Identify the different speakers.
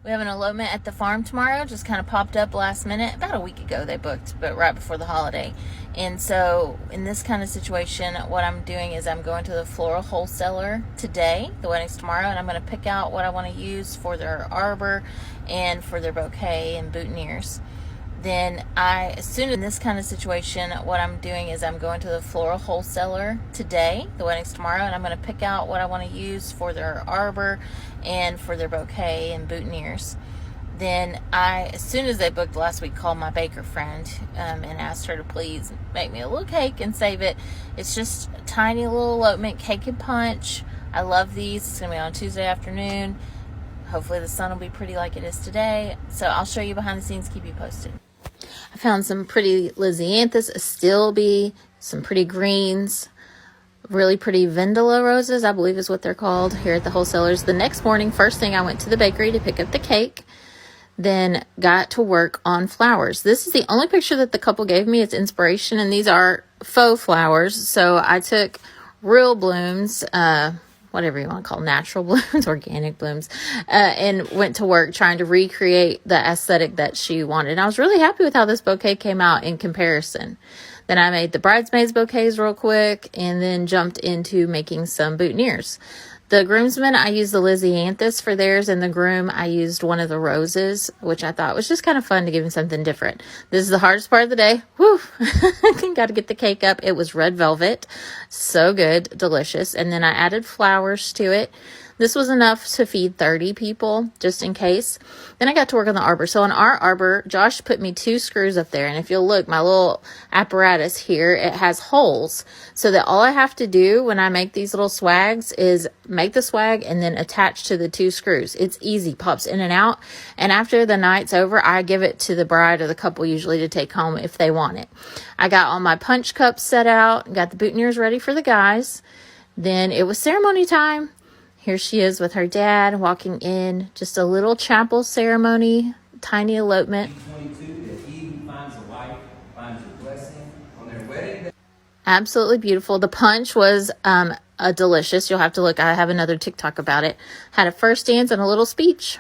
Speaker 1: We have an elopement at the farm tomorrow. Just kind of popped up last minute. About a week ago they booked, but right before the holiday. And so in this kind of situation, what I'm doing is I'm going to the floral wholesaler today. The wedding's tomorrow, and I'm going to pick out what I want to use for their arbor and for their bouquet and boutonnieres. Then as soon as in this kind of situation, what I'm doing is I'm going to the floral wholesaler today. The wedding's tomorrow, and I'm going to pick out what I want to use for their arbor and for their bouquet and boutonnieres. Then as soon as they booked last week, called my baker friend and asked her to please make me a little cake and save it. It's just a tiny little elopement cake and punch. I love these. It's going to be on Tuesday afternoon. Hopefully the sun will be pretty like it is today. So I'll show you behind the scenes, keep you posted. I found some pretty Lysianthus, astilbe, some pretty greens, really pretty Vendela roses, I believe is what they're called, here at the wholesalers. The next morning, first thing, I went to the bakery to pick up the cake, then got to work on flowers. This is the only picture that the couple gave me. It's inspiration, and these are faux flowers. So I took real blooms, whatever you want to call natural blooms, organic blooms, and went to work trying to recreate the aesthetic that she wanted. And I was really happy with how this bouquet came out in comparison. Then I made the bridesmaids bouquets real quick and then jumped into making some boutonnieres. The groomsmen, I used the Lysianthus for theirs, and the groom, I used one of the roses, which I thought was just kind of fun to give him something different. This is the hardest part of the day. Whew! Got to get the cake up. It was red velvet. So good. Delicious. And then I added flowers to it. This was enough to feed 30 people, just in case. Then I got to work on the arbor. So on our arbor, Josh put me 2 screws up there. And if you'll look, my little apparatus here, it has holes. So that all I have to do when I make these little swags is make the swag and then attach to the 2 screws. It's easy, pops in and out. And after the night's over, I give it to the bride or the couple usually to take home if they want it. I got all my punch cups set out, got the boutonnieres ready for the guys. Then it was ceremony time. Here she is with her dad walking in. Just a little chapel ceremony, tiny elopement. Absolutely beautiful. The punch was delicious. You'll have to look. I have another TikTok about it. Had a first dance and a little speech.